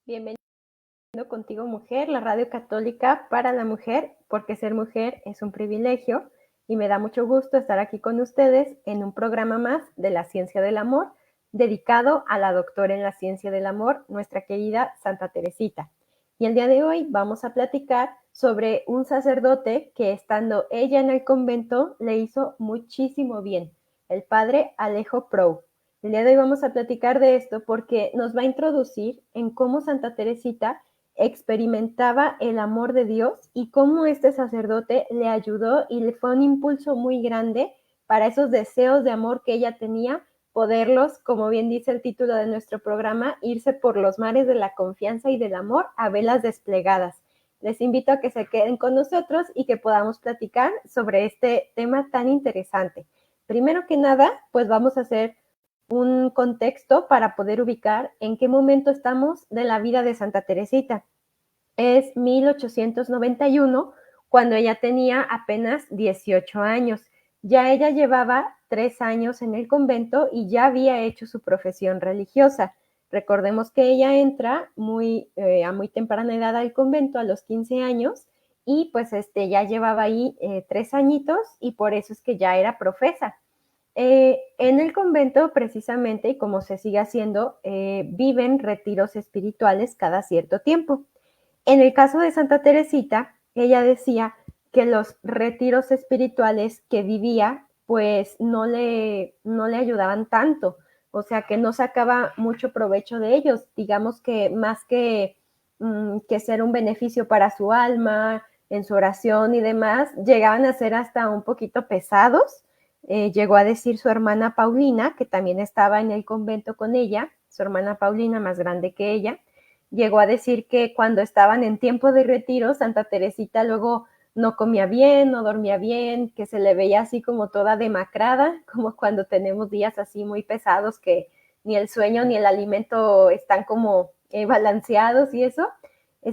Bienvenido contigo mujer, la radio católica para la mujer, porque ser mujer es un privilegio y me da mucho gusto estar aquí con ustedes en un programa más de la ciencia del amor, dedicado a la doctora en la ciencia del amor, nuestra querida Santa Teresita. Y el día de hoy vamos a platicar sobre un sacerdote que estando ella en el convento le hizo muchísimo bien, el padre Alejo Prou. El día de hoy vamos a platicar de esto porque nos va a introducir en cómo Santa Teresita experimentaba el amor de Dios y cómo este sacerdote le ayudó y le fue un impulso muy grande para esos deseos de amor que ella tenía, poderlos, como bien dice el título de nuestro programa, irse por los mares de la confianza y del amor a velas desplegadas. Les invito a que se queden con nosotros y que podamos platicar sobre este tema tan interesante. Primero que nada, pues vamos a hacer un contexto para poder ubicar en qué momento estamos de la vida de Santa Teresita. Es 1891, cuando ella tenía apenas 18 años. Ya ella llevaba 3 años en el convento y ya había hecho su profesión religiosa. Recordemos que ella entra a muy temprana edad al convento, a los 15 años, y pues ya llevaba ahí 3 añitos y por eso es que ya era profesa. En el convento, precisamente, y como se sigue haciendo, viven retiros espirituales cada cierto tiempo. En el caso de Santa Teresita, ella decía que los retiros espirituales que vivía, pues no le ayudaban tanto, o sea, que no sacaba mucho provecho de ellos, digamos que más que ser un beneficio para su alma, en su oración y demás, llegaban a ser hasta un poquito pesados. Llegó a decir su hermana Paulina, que también estaba en el convento con ella, su hermana Paulina más grande que ella, llegó a decir que cuando estaban en tiempo de retiro, Santa Teresita luego no comía bien, no dormía bien, que se le veía así como toda demacrada, como cuando tenemos días así muy pesados que ni el sueño ni el alimento están como balanceados y eso.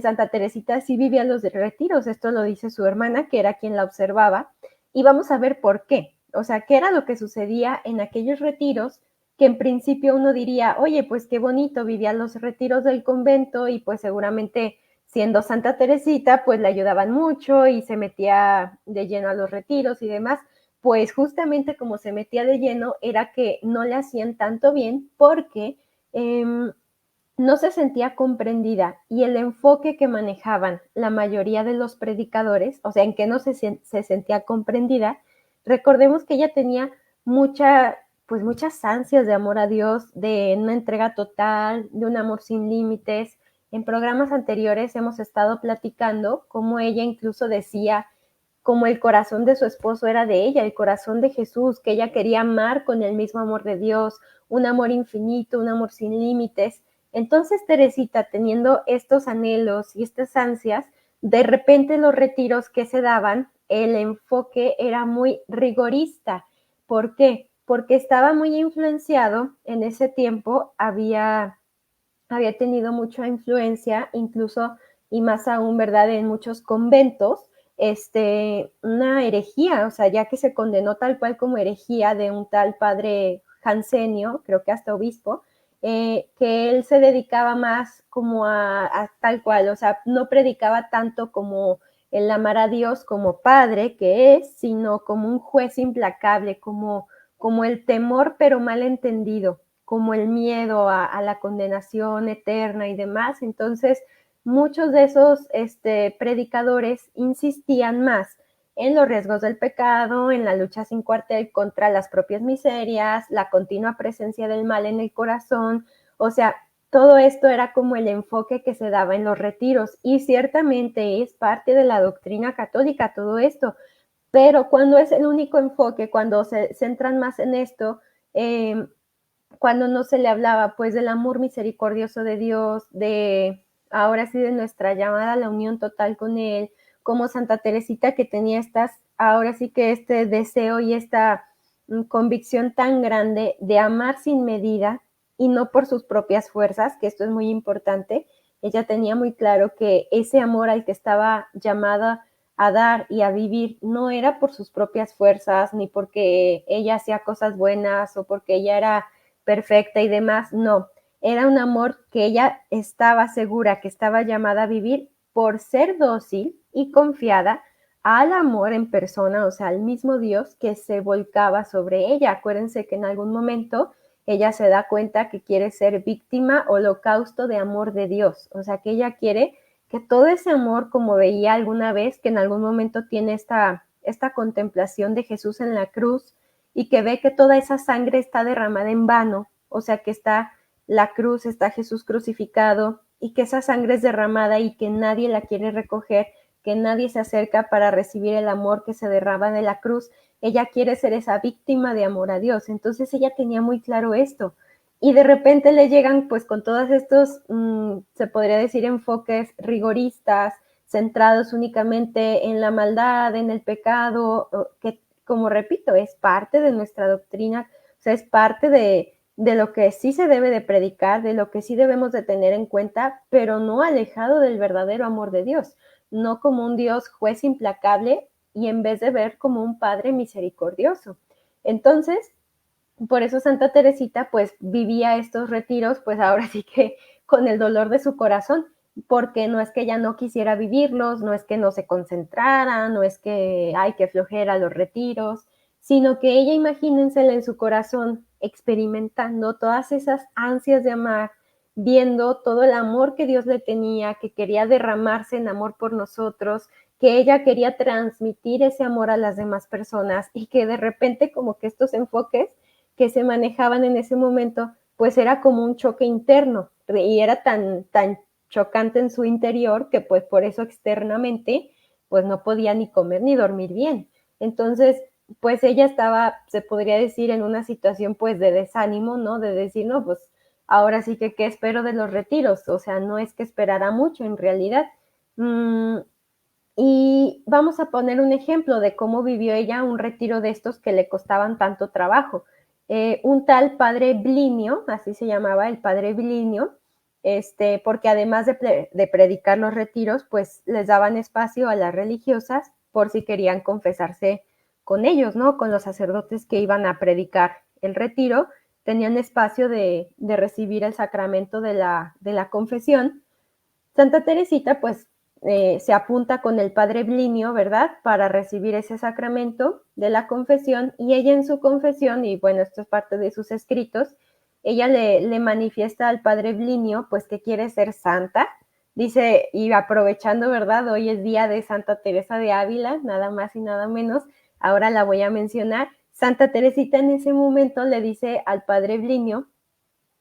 Santa Teresita sí vivía los retiros, esto lo dice su hermana, que era quien la observaba, y vamos a ver por qué. O sea, qué era lo que sucedía en aquellos retiros que en principio uno diría, oye, pues qué bonito, vivía los retiros del convento y pues seguramente siendo Santa Teresita, pues le ayudaban mucho y se metía de lleno a los retiros y demás. Pues justamente como se metía de lleno era que no le hacían tanto bien porque no se sentía comprendida y el enfoque que manejaban la mayoría de los predicadores, o sea, en que no se sentía comprendida, recordemos que ella tenía muchas ansias de amor a Dios, de una entrega total, de un amor sin límites. En programas anteriores hemos estado platicando cómo ella incluso decía como el corazón de su esposo era de ella, el corazón de Jesús, que ella quería amar con el mismo amor de Dios, un amor infinito, un amor sin límites. Entonces Teresita, teniendo estos anhelos y estas ansias, de repente los retiros que se daban, el enfoque era muy rigorista. ¿Por qué? Porque estaba muy influenciado, en ese tiempo había tenido mucha influencia, incluso y más aún, ¿verdad?, en muchos conventos, una herejía, o sea, ya que se condenó tal cual como herejía de un tal padre Jansenio, creo que hasta obispo, que él se dedicaba más como a tal cual, o sea, no predicaba tanto como el amar a Dios como padre que es, sino como un juez implacable, como el temor pero mal entendido, como el miedo a la condenación eterna y demás. Entonces, muchos de esos predicadores insistían más en los riesgos del pecado, en la lucha sin cuartel contra las propias miserias, la continua presencia del mal en el corazón, o sea, todo esto era como el enfoque que se daba en los retiros y ciertamente es parte de la doctrina católica todo esto, pero cuando es el único enfoque, cuando se centran más en esto, eh, cuando no se le hablaba pues del amor misericordioso de Dios, de ahora sí de nuestra llamada a la unión total con Él, como Santa Teresita que tenía ahora sí que este deseo y esta convicción tan grande de amar sin medida y no por sus propias fuerzas, que esto es muy importante. Ella tenía muy claro que ese amor al que estaba llamada a dar y a vivir no era por sus propias fuerzas, ni porque ella hacía cosas buenas o porque ella era perfecta y demás, no. era un amor que ella estaba segura que estaba llamada a vivir por ser dócil y confiada al amor en persona, o sea, al mismo Dios que se volcaba sobre ella. Acuérdense que en algún momento ella se da cuenta que quiere ser víctima, holocausto de amor de Dios, o sea, que ella quiere que todo ese amor, como veía alguna vez, que en algún momento tiene esta contemplación de Jesús en la cruz y que ve que toda esa sangre está derramada en vano, o sea, que está la cruz, está Jesús crucificado y que esa sangre es derramada y que nadie la quiere recoger, que nadie se acerca para recibir el amor que se derrama de la cruz. Ella quiere ser esa víctima de amor a Dios. Entonces ella tenía muy claro esto. Y de repente le llegan pues con todos estos, se podría decir, enfoques rigoristas, centrados únicamente en la maldad, en el pecado, que como repito, es parte de nuestra doctrina, o sea, es parte de lo que sí se debe de predicar, de lo que sí debemos de tener en cuenta, pero no alejado del verdadero amor de Dios, no como un Dios juez implacable y en vez de ver como un Padre misericordioso. Entonces, por eso Santa Teresita pues vivía estos retiros pues ahora sí que con el dolor de su corazón, porque no es que ella no quisiera vivirlos, no es que no se concentrara, no es que ay que flojera los retiros, sino que ella, imagínensela en su corazón experimentando todas esas ansias de amar, viendo todo el amor que Dios le tenía, que quería derramarse en amor por nosotros, que ella quería transmitir ese amor a las demás personas y que de repente como que estos enfoques que se manejaban en ese momento, pues era como un choque interno y era tan chocante en su interior que pues por eso externamente pues no podía ni comer ni dormir bien. Entonces, pues ella estaba, se podría decir, en una situación pues de desánimo, ¿no? De decir, no, pues ahora sí que qué espero de los retiros, o sea, no es que esperara mucho en realidad. Y vamos a poner un ejemplo de cómo vivió ella un retiro de estos que le costaban tanto trabajo. Un tal padre Blinio, así se llamaba el padre Blinio, porque además de predicar los retiros, pues les daban espacio a las religiosas por si querían confesarse con ellos, ¿no? Con los sacerdotes que iban a predicar el retiro, tenían espacio de recibir el sacramento de la confesión. Santa Teresita, pues, se apunta con el padre Blinio, ¿verdad?, para recibir ese sacramento de la confesión, y ella en su confesión, y bueno, esto es parte de sus escritos, ella le manifiesta al padre Blinio, pues, que quiere ser santa, dice, y aprovechando, ¿verdad?, hoy es día de Santa Teresa de Ávila, nada más y nada menos, ahora la voy a mencionar. Santa Teresita en ese momento le dice al padre Blinio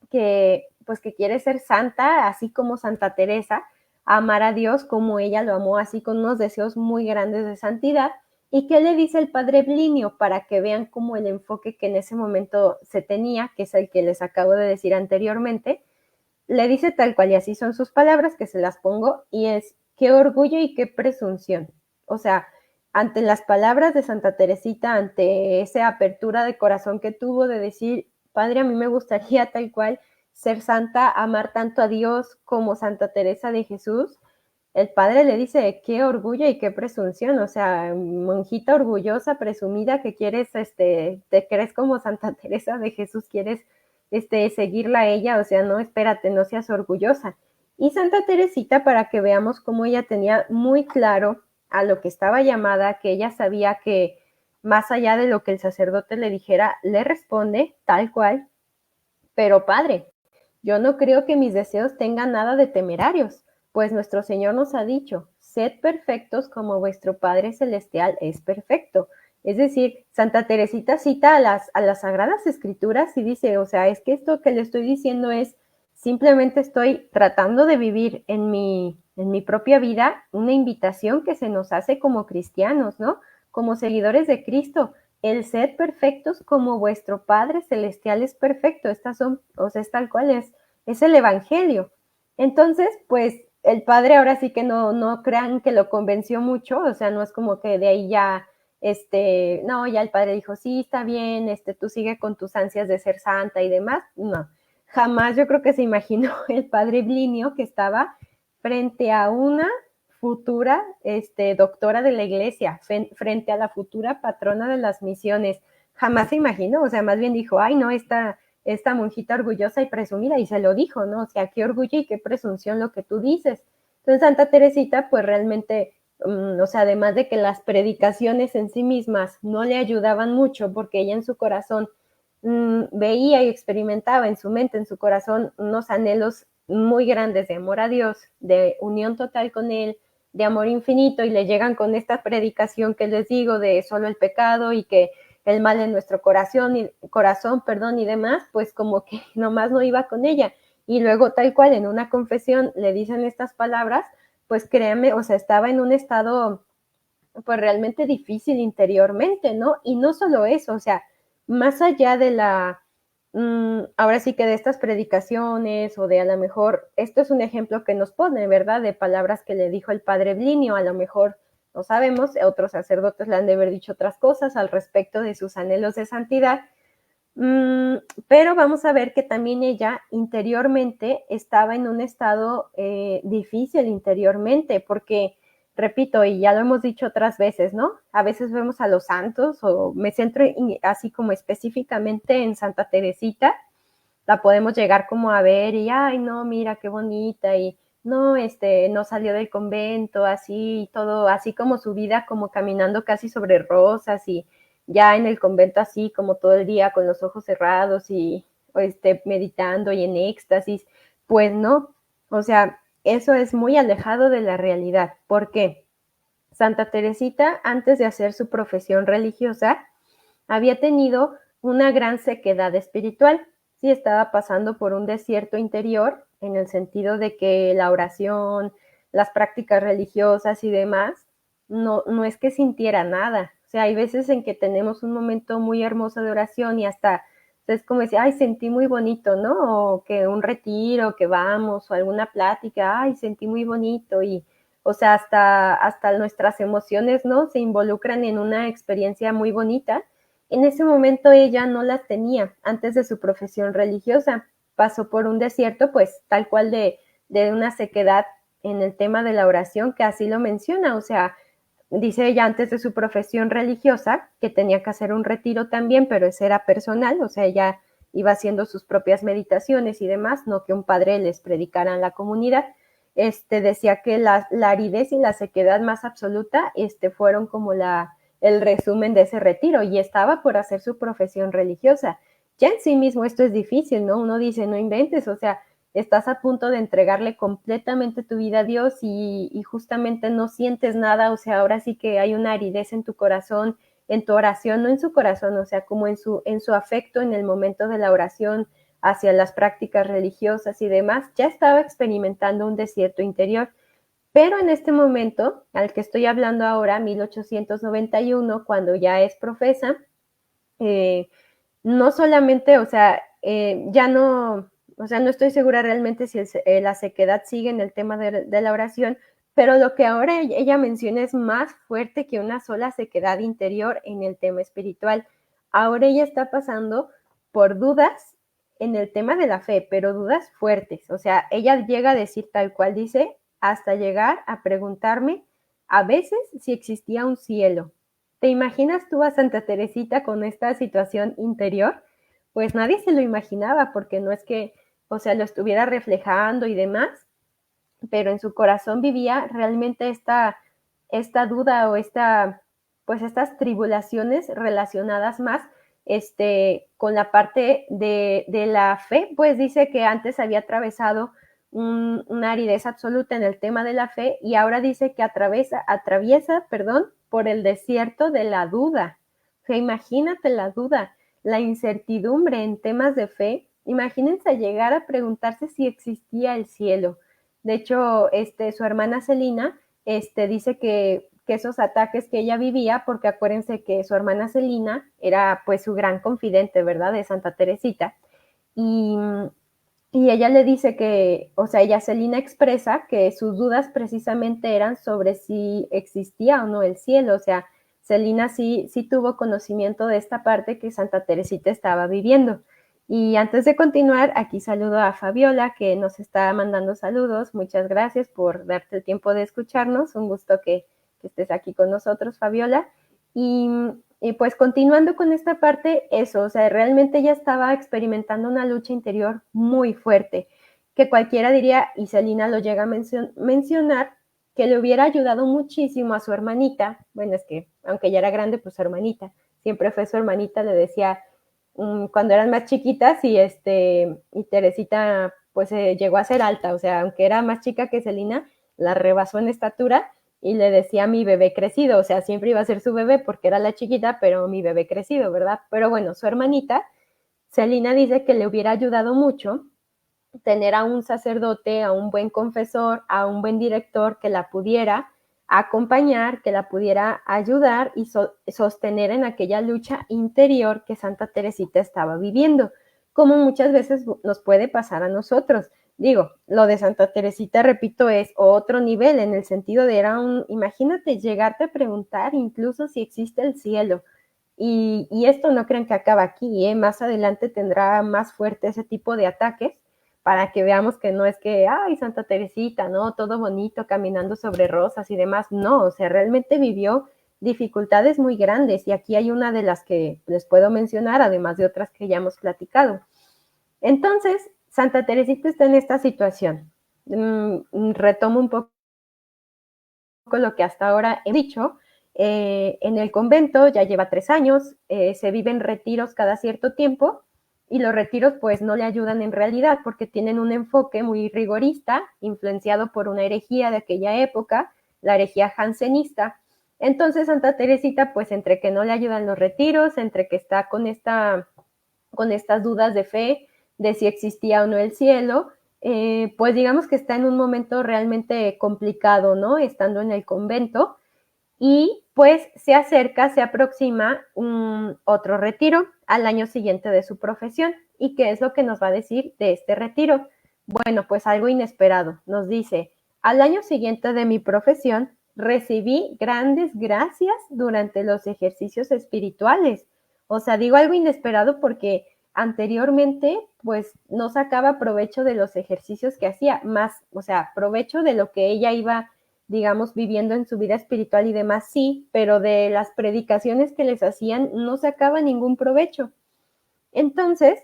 que pues que quiere ser santa, así como Santa Teresa, amar a Dios como ella lo amó, así con unos deseos muy grandes de santidad. ¿Y qué le dice el padre Blinio? Para que vean cómo el enfoque que en ese momento se tenía, que es el que les acabo de decir anteriormente, le dice tal cual, y así son sus palabras, que se las pongo, y es, qué orgullo y qué presunción. O sea, ante las palabras de Santa Teresita, ante esa apertura de corazón que tuvo de decir, Padre, a mí me gustaría tal cual ser santa, amar tanto a Dios como Santa Teresa de Jesús, el padre le dice, qué orgullo y qué presunción, o sea, monjita orgullosa, presumida, que quieres, te crees como Santa Teresa de Jesús, quieres, seguirla a ella, o sea, no, espérate, no seas orgullosa. Y Santa Teresita, para que veamos cómo ella tenía muy claro a lo que estaba llamada, que ella sabía que más allá de lo que el sacerdote le dijera, le responde tal cual, pero padre, yo no creo que mis deseos tengan nada de temerarios, pues nuestro Señor nos ha dicho, sed perfectos como vuestro Padre Celestial es perfecto. Es decir, Santa Teresita cita a las Sagradas Escrituras y dice, o sea, es que esto que le estoy diciendo es, simplemente estoy tratando de vivir en mi propia vida una invitación que se nos hace como cristianos, ¿no? Como seguidores de Cristo, el sed perfectos como vuestro Padre Celestial es perfecto. Estas son, o sea, es tal cual es el Evangelio. Entonces, pues el Padre ahora sí que no crean que lo convenció mucho, o sea, no es como que de ahí ya, no, ya el Padre dijo, sí, está bien, tú sigue con tus ansias de ser santa y demás. No, jamás yo creo que se imaginó el Padre Blinio que estaba frente a una futura doctora de la iglesia, frente a la futura patrona de las misiones. Jamás se imaginó, o sea, más bien dijo, ay, no, esta monjita orgullosa y presumida, y se lo dijo, ¿no? O sea, qué orgullo y qué presunción lo que tú dices. Entonces Santa Teresita, pues realmente, o sea, además de que las predicaciones en sí mismas no le ayudaban mucho, porque ella en su corazón veía y experimentaba en su mente, en su corazón, unos anhelos muy grandes de amor a Dios, de unión total con Él, de amor infinito, y le llegan con esta predicación que les digo de solo el pecado y que el mal en nuestro corazón, perdón, y demás, pues como que nomás no iba con ella. Y luego tal cual en una confesión le dicen estas palabras, pues créanme, o sea, estaba en un estado pues realmente difícil interiormente, ¿no? Y no solo eso, o sea, más allá de ahora sí que de estas predicaciones o de a lo mejor, esto es un ejemplo que nos pone, ¿verdad? De palabras que le dijo el padre Blinio, a lo mejor no sabemos, otros sacerdotes le han de haber dicho otras cosas al respecto de sus anhelos de santidad, pero vamos a ver que también ella interiormente estaba en un estado difícil interiormente, porque, repito, y ya lo hemos dicho otras veces, ¿no? A veces vemos a los santos, o me centro así como específicamente en Santa Teresita, la podemos llegar como a ver y, ay, no, mira qué bonita, y no, no salió del convento, así, todo, así como su vida, como caminando casi sobre rosas, y ya en el convento así, como todo el día con los ojos cerrados y, meditando y en éxtasis, pues no, o sea, eso es muy alejado de la realidad. ¿Por qué? Santa Teresita, antes de hacer su profesión religiosa, había tenido una gran sequedad espiritual. Sí, estaba pasando por un desierto interior, en el sentido de que la oración, las prácticas religiosas y demás, no es que sintiera nada. O sea, hay veces en que tenemos un momento muy hermoso de oración y hasta es como decir, ay, sentí muy bonito, ¿no? O que un retiro, que vamos, o alguna plática, ay, sentí muy bonito. Y, o sea, hasta nuestras emociones, ¿no? Se involucran en una experiencia muy bonita. En ese momento ella no las tenía antes de su profesión religiosa. Pasó por un desierto, pues tal cual de una sequedad en el tema de la oración, que así lo menciona. O sea, dice ella antes de su profesión religiosa que tenía que hacer un retiro también, pero ese era personal, o sea, ella iba haciendo sus propias meditaciones y demás, no que un padre les predicara en la comunidad. Decía que la aridez y la sequedad más absoluta fueron como el resumen de ese retiro, y estaba por hacer su profesión religiosa. Ya en sí mismo esto es difícil, ¿no? Uno dice, no inventes, o sea, estás a punto de entregarle completamente tu vida a Dios y justamente no sientes nada, o sea, ahora sí que hay una aridez en tu corazón, en tu oración, no en su corazón, o sea, como en su afecto en el momento de la oración hacia las prácticas religiosas y demás, ya estaba experimentando un desierto interior. Pero en este momento, al que estoy hablando ahora, 1891, cuando ya es profesa, eh, no solamente, o sea, ya no, o sea, no estoy segura realmente si la sequedad sigue en el tema de la oración, pero lo que ahora ella menciona es más fuerte que una sola sequedad interior en el tema espiritual. Ahora ella está pasando por dudas en el tema de la fe, pero dudas fuertes. O sea, ella llega a decir tal cual dice, hasta llegar a preguntarme a veces si existía un cielo. ¿Te imaginas tú a Santa Teresita con esta situación interior? Pues nadie se lo imaginaba, porque no es que, o sea, lo estuviera reflejando y demás, pero en su corazón vivía realmente esta duda o pues estas tribulaciones relacionadas más con la parte de la fe. Pues dice que antes había atravesado una aridez absoluta en el tema de la fe, y ahora dice que atraviesa, perdón, por el desierto de la duda. O sea, imagínate la duda, la incertidumbre en temas de fe. Imagínense llegar a preguntarse si existía el cielo. De hecho, su hermana Celina dice que esos ataques que ella vivía, porque acuérdense que su hermana Celina era pues su gran confidente, ¿verdad?, de Santa Teresita, y, y ella le dice que, o sea, ella Celina expresa que sus dudas precisamente eran sobre si existía o no el cielo. O sea, Celina sí tuvo conocimiento de esta parte que Santa Teresita estaba viviendo. Y antes de continuar, aquí saludo a Fabiola, que nos está mandando saludos. Muchas gracias por darte el tiempo de escucharnos. Un gusto que estés aquí con nosotros, Fabiola. Y Y pues continuando con esta parte, eso, o sea, realmente ella estaba experimentando una lucha interior muy fuerte, que cualquiera diría, y Celina lo llega a mencionar, que le hubiera ayudado muchísimo a su hermanita, bueno, es que aunque ya era grande, pues su hermanita, siempre fue su hermanita, le decía, cuando eran más chiquitas y Teresita pues llegó a ser alta, o sea, aunque era más chica que Celina, la rebasó en estatura y le decía mi bebé crecido, o sea, siempre iba a ser su bebé porque era la chiquita, pero mi bebé crecido, ¿verdad? Pero bueno, su hermanita, Celina dice que le hubiera ayudado mucho tener a un sacerdote, a un buen confesor, a un buen director que la pudiera acompañar, que la pudiera ayudar y sostener en aquella lucha interior que Santa Teresita estaba viviendo, como muchas veces nos puede pasar a nosotros. Digo, lo de Santa Teresita, repito, es otro nivel en el sentido de imagínate llegarte a preguntar incluso si existe el cielo. Y esto no crean que acaba aquí, ¿eh? Más adelante tendrá más fuerte ese tipo de ataques para que veamos que no es que, ay, Santa Teresita, ¿no? Todo bonito, caminando sobre rosas y demás. No, o sea, realmente vivió dificultades muy grandes y aquí hay una de las que les puedo mencionar, además de otras que ya hemos platicado. Entonces, Santa Teresita está en esta situación. Retomo un poco lo que hasta ahora he dicho. En el convento ya lleva 3 años, se viven retiros cada cierto tiempo y los retiros pues no le ayudan en realidad porque tienen un enfoque muy rigorista, influenciado por una herejía de aquella época, la herejía jansenista. Entonces Santa Teresita pues entre que no le ayudan los retiros, entre que está con estas dudas de fe, de si existía o no el cielo, pues digamos que está en un momento realmente complicado, ¿no? Estando en el convento y pues se aproxima un otro retiro al año siguiente de su profesión. ¿Y qué es lo que nos va a decir de este retiro? Bueno, pues algo inesperado. Nos dice, al año siguiente de mi profesión recibí grandes gracias durante los ejercicios espirituales. O sea, digo algo inesperado porque anteriormente pues no sacaba provecho de los ejercicios que hacía, más, o sea, provecho de lo que ella iba, digamos, viviendo en su vida espiritual y demás, sí, pero de las predicaciones que les hacían no sacaba ningún provecho. Entonces,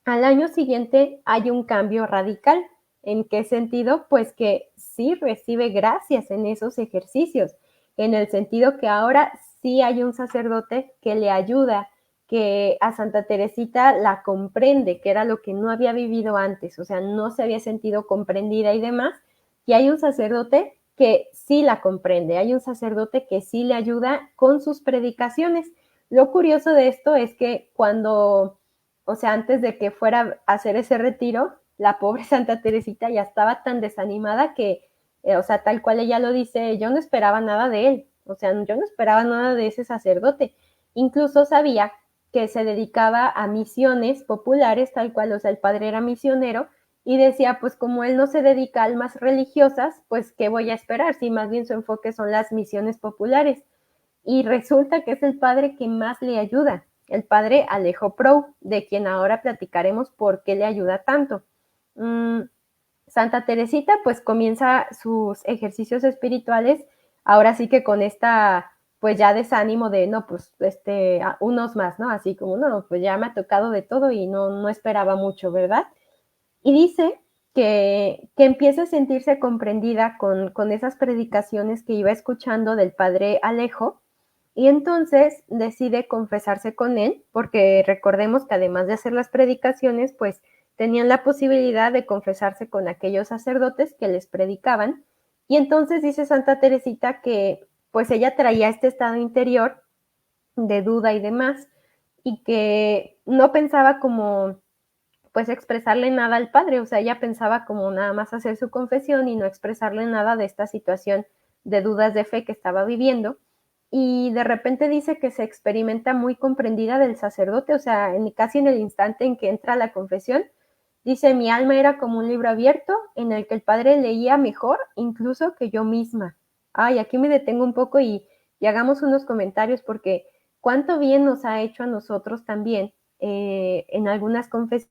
al año siguiente hay un cambio radical. ¿En qué sentido? Pues que sí recibe gracias en esos ejercicios, en el sentido que ahora sí hay un sacerdote que le ayuda, que a Santa Teresita la comprende, que era lo que no había vivido antes, o sea, no se había sentido comprendida y demás, y hay un sacerdote que sí la comprende, hay un sacerdote que sí le ayuda con sus predicaciones. Lo curioso de esto es que cuando, o sea, antes de que fuera a hacer ese retiro, la pobre Santa Teresita ya estaba tan desanimada que, o sea, tal cual ella lo dice, yo no esperaba nada de él, o sea, yo no esperaba nada de ese sacerdote. Incluso sabía que se dedicaba a misiones populares, tal cual, o sea, el padre era misionero, y decía, pues como él no se dedica a almas religiosas, pues ¿qué voy a esperar? Si más bien su enfoque son las misiones populares. Y resulta que es el padre que más le ayuda, el padre Alejo Prou, de quien ahora platicaremos por qué le ayuda tanto. Santa Teresita pues comienza sus ejercicios espirituales, ahora sí que con esta pues ya desánimo de no, pues unos más, ¿no? Así como, no, pues ya me ha tocado de todo y no esperaba mucho, ¿verdad? Y dice que empieza a sentirse comprendida con esas predicaciones que iba escuchando del padre Alejo y entonces decide confesarse con él, porque recordemos que además de hacer las predicaciones, pues tenían la posibilidad de confesarse con aquellos sacerdotes que les predicaban. Y entonces dice Santa Teresita que pues ella traía este estado interior de duda y demás, y que no pensaba como pues expresarle nada al padre, o sea, ella pensaba como nada más hacer su confesión y no expresarle nada de esta situación de dudas de fe que estaba viviendo. Y de repente dice que se experimenta muy comprendida del sacerdote, o sea, casi en el instante en que entra a la confesión, dice, mi alma era como un libro abierto en el que el padre leía mejor incluso que yo misma. Ay, aquí me detengo un poco y hagamos unos comentarios porque cuánto bien nos ha hecho a nosotros también en algunas confesiones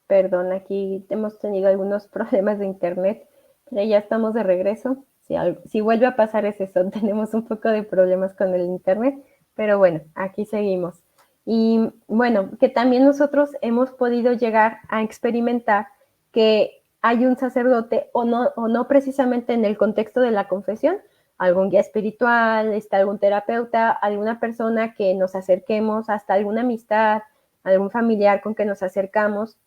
Perdón, aquí hemos tenido algunos problemas de internet, pero ya estamos de regreso. Si vuelve a pasar es eso, tenemos un poco de problemas con el internet, pero bueno, aquí seguimos. Y bueno, que también nosotros hemos podido llegar a experimentar que hay un sacerdote, o no precisamente en el contexto de la confesión, algún guía espiritual, está algún terapeuta, alguna persona que nos acerquemos, hasta alguna amistad, algún familiar con que nos acercamos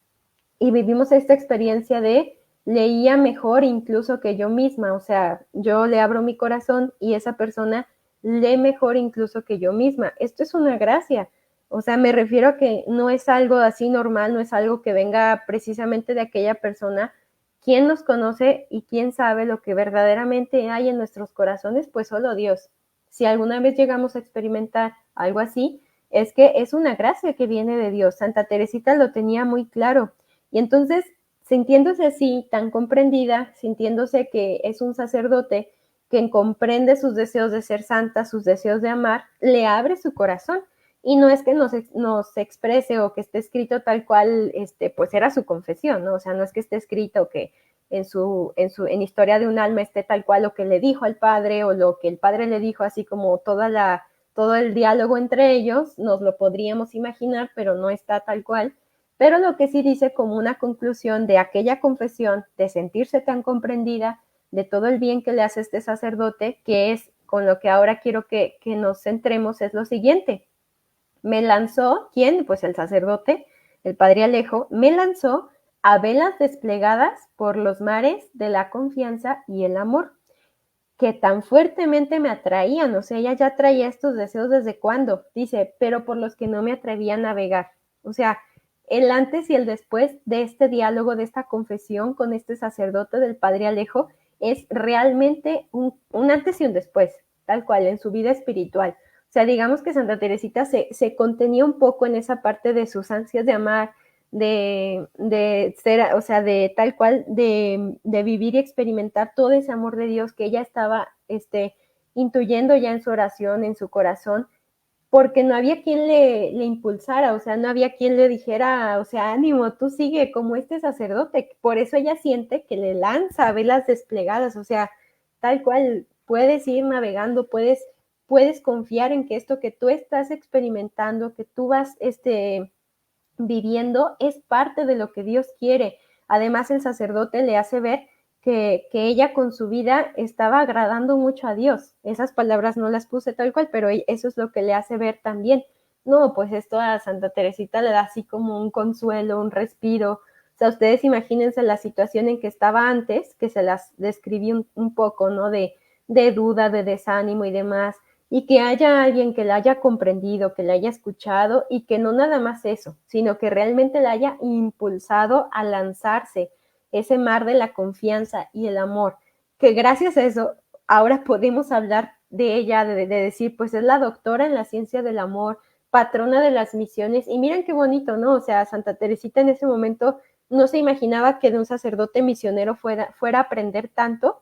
y vivimos esta experiencia de leía mejor incluso que yo misma, o sea, yo le abro mi corazón y esa persona lee mejor incluso que yo misma. Esto es una gracia, o sea, me refiero a que no es algo así normal, no es algo que venga precisamente de aquella persona. ¿Quién nos conoce y quién sabe lo que verdaderamente hay en nuestros corazones? Pues solo Dios. Si alguna vez llegamos a experimentar algo así, es que es una gracia que viene de Dios. Santa Teresita lo tenía muy claro. Y entonces, sintiéndose así, tan comprendida, sintiéndose que es un sacerdote que comprende sus deseos de ser santa, sus deseos de amar, le abre su corazón. Y no es que nos exprese o que esté escrito tal cual, pues era su confesión, ¿no? O sea, no es que esté escrito que en Historia de un alma esté tal cual lo que le dijo al padre o lo que el padre le dijo, así como todo el diálogo entre ellos, nos lo podríamos imaginar, pero no está tal cual. Pero lo que sí dice como una conclusión de aquella confesión, de sentirse tan comprendida, de todo el bien que le hace este sacerdote, que es con lo que ahora quiero que nos centremos, es lo siguiente. Me lanzó, ¿quién? Pues el sacerdote, el padre Alejo, me lanzó a velas desplegadas por los mares de la confianza y el amor, que tan fuertemente me atraían, o sea, ella ya traía estos deseos desde cuándo, dice, pero por los que no me atrevía a navegar. O sea, el antes y el después de este diálogo, de esta confesión con este sacerdote del padre Alejo, es realmente un antes y un después, tal cual, en su vida espiritual. O sea, digamos que Santa Teresita se contenía un poco en esa parte de sus ansias de amar, de ser, o sea, de tal cual, de vivir y experimentar todo ese amor de Dios que ella estaba intuyendo ya en su oración, en su corazón, porque no había quien le impulsara, o sea, no había quien le dijera, o sea, ánimo, tú sigue como este sacerdote. Por eso ella siente que le lanza velas desplegadas, o sea, tal cual, puedes ir navegando, puedes confiar en que esto que tú estás experimentando, que tú vas viviendo, es parte de lo que Dios quiere. Además, el sacerdote le hace ver que ella con su vida estaba agradando mucho a Dios. Esas palabras no las puse tal cual, pero eso es lo que le hace ver también. No, pues esto a Santa Teresita le da así como un consuelo, un respiro. O sea, ustedes imagínense la situación en que estaba antes, que se las describí un poco, ¿no? De duda, de desánimo y demás, y que haya alguien que la haya comprendido, que la haya escuchado y que no nada más eso, sino que realmente la haya impulsado a lanzarse ese mar de la confianza y el amor, que gracias a eso ahora podemos hablar de ella, de decir, pues es la doctora en la ciencia del amor, patrona de las misiones, y miren qué bonito, ¿no? O sea, Santa Teresita en ese momento no se imaginaba que de un sacerdote misionero fuera a aprender tanto.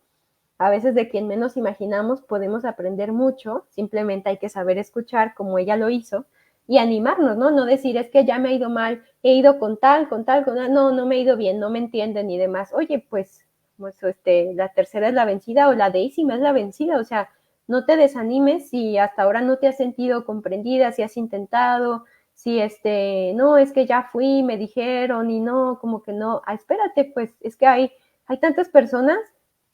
A veces de quien menos imaginamos podemos aprender mucho, simplemente hay que saber escuchar como ella lo hizo y animarnos, ¿no? No decir, es que ya me ha ido mal, he ido con tal, no, no me ha ido bien, no me entienden y demás. Oye, pues la tercera es la vencida o la décima es la vencida, o sea, no te desanimes si hasta ahora no te has sentido comprendida, si has intentado, si no, es que ya fui, me dijeron y no, como que no, espérate, pues es que hay tantas personas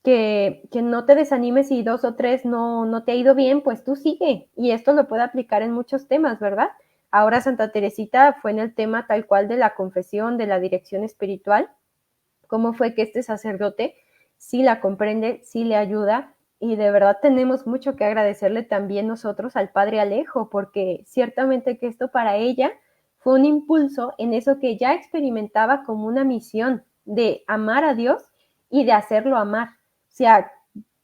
que no te desanimes si dos o tres no te ha ido bien, pues tú sigue. Y esto lo puede aplicar en muchos temas, ¿verdad? Ahora Santa Teresita fue en el tema tal cual de la confesión, de la dirección espiritual. ¿Cómo fue que este sacerdote sí la comprende, sí le ayuda? Y de verdad tenemos mucho que agradecerle también nosotros al Padre Alejo, porque ciertamente que esto para ella fue un impulso en eso que ya experimentaba como una misión de amar a Dios y de hacerlo amar. O sea,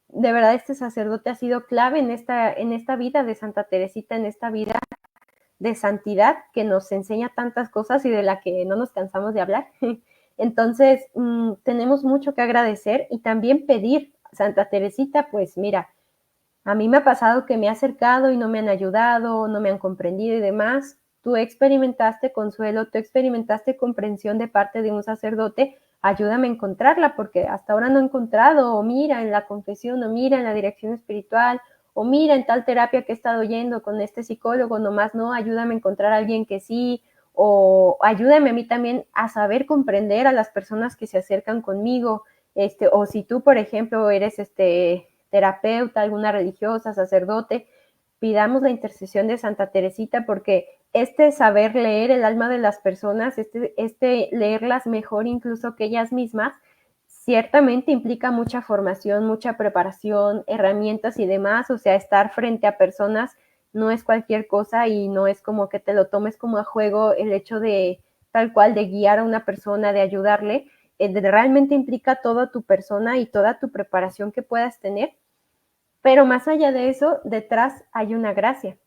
de verdad este sacerdote ha sido clave en esta vida de Santa Teresita, en esta vida de santidad que nos enseña tantas cosas y de la que no nos cansamos de hablar. Entonces, tenemos mucho que agradecer y también pedir. Santa Teresita, pues mira, a mí me ha pasado que me he acercado y no me han ayudado, no me han comprendido y demás. tú experimentaste consuelo, tú experimentaste comprensión de parte de un sacerdote, ayúdame a encontrarla porque hasta ahora no he encontrado, o mira en la confesión, o mira en la dirección espiritual, o mira en tal terapia que he estado yendo con este psicólogo, nomás no, ayúdame a encontrar a alguien que sí, o ayúdame a mí también a saber comprender a las personas que se acercan conmigo, o si tú, por ejemplo, eres terapeuta, alguna religiosa, sacerdote, pidamos la intercesión de Santa Teresita porque saber leer el alma de las personas, leerlas mejor incluso que ellas mismas, ciertamente implica mucha formación, mucha preparación, herramientas y demás, o sea, estar frente a personas no es cualquier cosa y no es como que te lo tomes como a juego el hecho de tal cual de guiar a una persona, de ayudarle, realmente implica toda tu persona y toda tu preparación que puedas tener, pero más allá de eso, detrás hay una gracia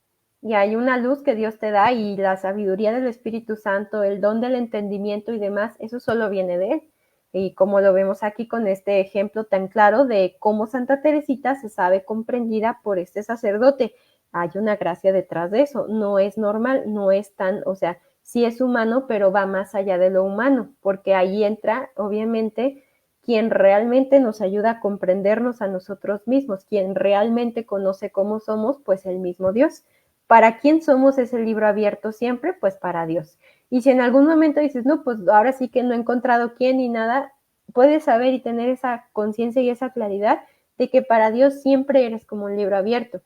y hay una luz que Dios te da y la sabiduría del Espíritu Santo, el don del entendimiento y demás, eso solo viene de Él. Y como lo vemos aquí con este ejemplo tan claro de cómo Santa Teresita se sabe comprendida por este sacerdote, hay una gracia detrás de eso, no es normal, no es tan, o sea, sí es humano, pero va más allá de lo humano, porque ahí entra, obviamente, quien realmente nos ayuda a comprendernos a nosotros mismos, quien realmente conoce cómo somos, pues el mismo Dios. ¿Para quién somos ese libro abierto siempre? Pues para Dios. Y si en algún momento dices, no, pues ahora sí que no he encontrado quién ni nada, puedes saber y tener esa conciencia y esa claridad de que para Dios siempre eres como un libro abierto.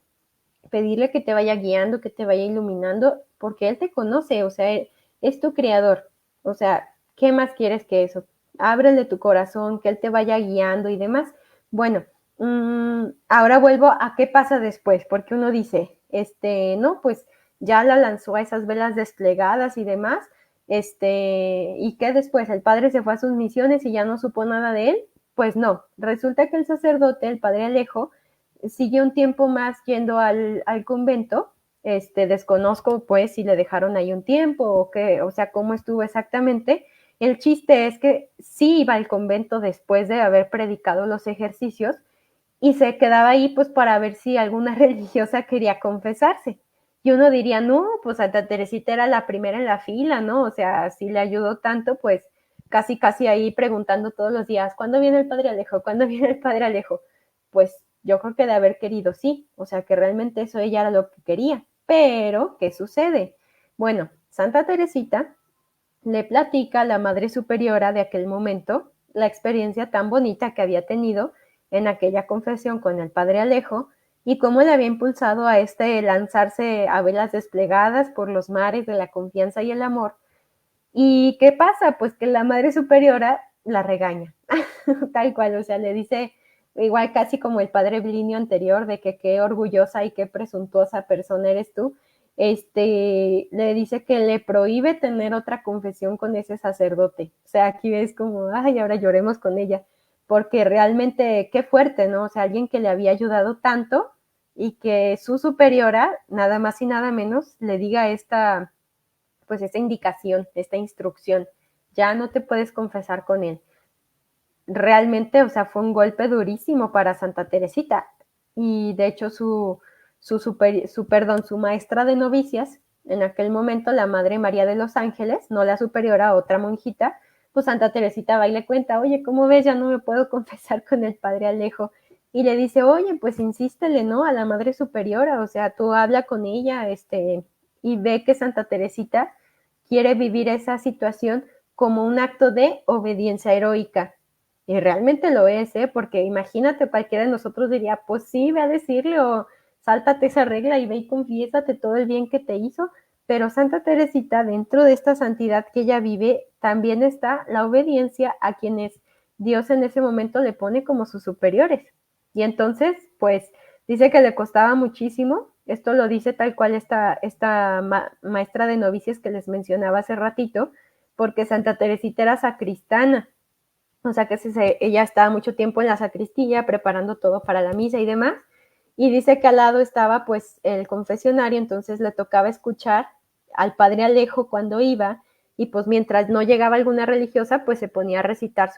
Pedirle que te vaya guiando, que te vaya iluminando, porque Él te conoce, o sea, es tu creador. O sea, ¿qué más quieres que eso? Ábrele tu corazón, que Él te vaya guiando y demás. Bueno, ahora vuelvo a qué pasa después, porque uno dice, no, pues ya la lanzó a esas velas desplegadas y demás, ¿y qué después? ¿El padre se fue a sus misiones y ya no supo nada de él? Pues no, resulta que el sacerdote, el padre Alejo, siguió un tiempo más yendo al convento, desconozco pues si le dejaron ahí un tiempo o qué, o sea, cómo estuvo exactamente. El chiste es que sí iba al convento después de haber predicado los ejercicios y se quedaba ahí pues para ver si alguna religiosa quería confesarse. Y uno diría, no, pues Santa Teresita era la primera en la fila, ¿no? O sea, si le ayudó tanto, pues casi, casi ahí preguntando todos los días, ¿cuándo viene el Padre Alejo? ¿Cuándo viene el Padre Alejo? Pues yo creo que de haber querido sí, o sea, que realmente eso ella era lo que quería. Pero, ¿qué sucede? Bueno, Santa Teresita le platica a la Madre Superiora de aquel momento la experiencia tan bonita que había tenido en aquella confesión con el Padre Alejo y cómo le había impulsado a lanzarse a velas desplegadas por los mares de la confianza y el amor. ¿Y qué pasa? Pues que la Madre Superiora la regaña, tal cual, o sea, le dice, igual casi como el Padre Blinio anterior, de que qué orgullosa y qué presuntuosa persona eres tú, le dice que le prohíbe tener otra confesión con ese sacerdote. O sea, aquí ves como, ay, ahora lloremos con ella, porque realmente qué fuerte, ¿no? O sea, alguien que le había ayudado tanto y que su superiora, nada más y nada menos, le diga pues esta indicación, esta instrucción, ya no te puedes confesar con él. Realmente, o sea, fue un golpe durísimo para Santa Teresita y de hecho su maestra de novicias, en aquel momento la Madre María de los Ángeles, no la superiora, otra monjita, pues Santa Teresita va y le cuenta, oye, ¿cómo ves? Ya no me puedo confesar con el Padre Alejo. Y le dice, oye, pues insístele, ¿no? A la Madre Superiora, o sea, tú habla con ella, y ve que Santa Teresita quiere vivir esa situación como un acto de obediencia heroica. Y realmente lo es, ¿eh? Porque imagínate, cualquiera de nosotros diría, pues sí, ve a decirle o sáltate esa regla y ve y confiésate todo el bien que te hizo. Pero Santa Teresita, dentro de esta santidad que ella vive, también está la obediencia a quienes Dios en ese momento le pone como sus superiores. Y entonces, pues, dice que le costaba muchísimo. Esto lo dice tal cual esta maestra de novicias que les mencionaba hace ratito, porque Santa Teresita era sacristana. O sea que ella estaba mucho tiempo en la sacristía preparando todo para la misa y demás. Y dice que al lado estaba pues el confesionario, entonces le tocaba escuchar al Padre Alejo cuando iba y pues mientras no llegaba alguna religiosa pues se ponía a recitar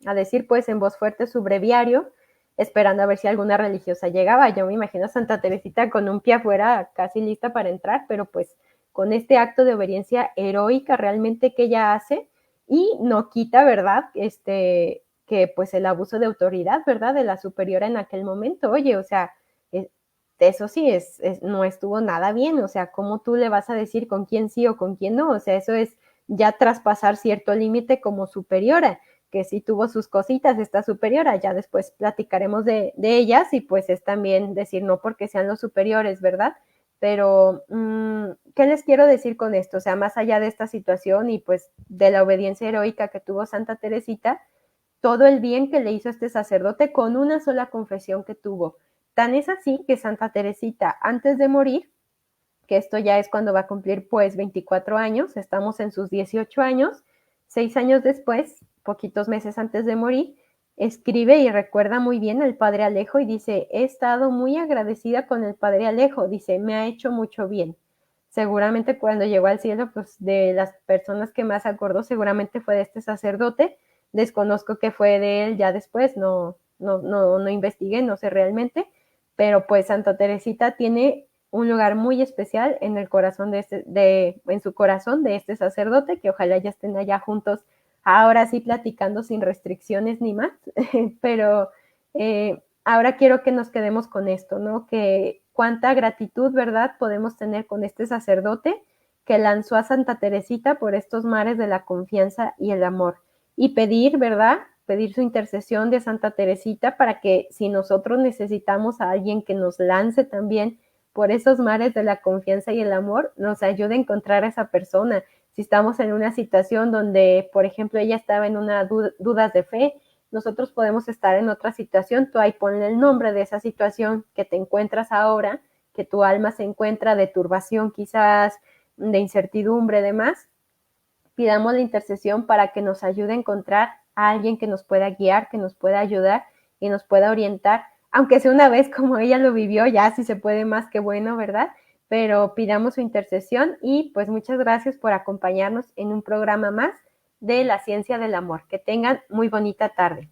a decir pues en voz fuerte su breviario, esperando a ver si alguna religiosa llegaba. Yo me imagino a Santa Teresita con un pie afuera casi lista para entrar, pero pues con este acto de obediencia heroica realmente que ella hace, y no quita, ¿verdad? Que pues el abuso de autoridad, ¿verdad? De la superiora en aquel momento, oye, o sea, eso sí no estuvo nada bien, o sea, ¿cómo tú le vas a decir con quién sí o con quién no? O sea, eso es ya traspasar cierto límite como superiora, que sí tuvo sus cositas esta superiora, ya después platicaremos de ellas, y pues es también decir no porque sean los superiores, ¿verdad? Pero, ¿qué les quiero decir con esto? O sea, más allá de esta situación y pues de la obediencia heroica que tuvo Santa Teresita, todo el bien que le hizo este sacerdote con una sola confesión que tuvo. Tan es así que Santa Teresita, antes de morir, que esto ya es cuando va a cumplir pues 24 años, estamos en sus 18 años, 6 años después, poquitos meses antes de morir, escribe y recuerda muy bien al padre Alejo y dice, he estado muy agradecida con el padre Alejo, dice, me ha hecho mucho bien. Seguramente cuando llegó al cielo, pues de las personas que más acordó, seguramente fue de este sacerdote, desconozco qué fue de él ya después, no investigué, no sé realmente, pero pues Santa Teresita tiene un lugar muy especial en el corazón en su corazón de este sacerdote, que ojalá ya estén allá juntos, ahora sí platicando sin restricciones ni más, pero ahora quiero que nos quedemos con esto, ¿no? Que cuánta gratitud, ¿verdad?, podemos tener con este sacerdote que lanzó a Santa Teresita por estos mares de la confianza y el amor. Y pedir, ¿verdad?, pedir su intercesión de Santa Teresita para que si nosotros necesitamos a alguien que nos lance también por esos mares de la confianza y el amor, nos ayude a encontrar a esa persona. Si estamos en una situación donde, por ejemplo, ella estaba en una dudas de fe, nosotros podemos estar en otra situación, tú ahí ponle el nombre de esa situación que te encuentras ahora, que tu alma se encuentra de turbación quizás, de incertidumbre, demás, pidamos la intercesión para que nos ayude a encontrar a alguien que nos pueda guiar, que nos pueda ayudar y nos pueda orientar, aunque sea una vez como ella lo vivió, ya si se puede más que bueno, ¿verdad? Pero pidamos su intercesión y pues muchas gracias por acompañarnos en un programa más de la ciencia del amor. Que tengan muy bonita tarde.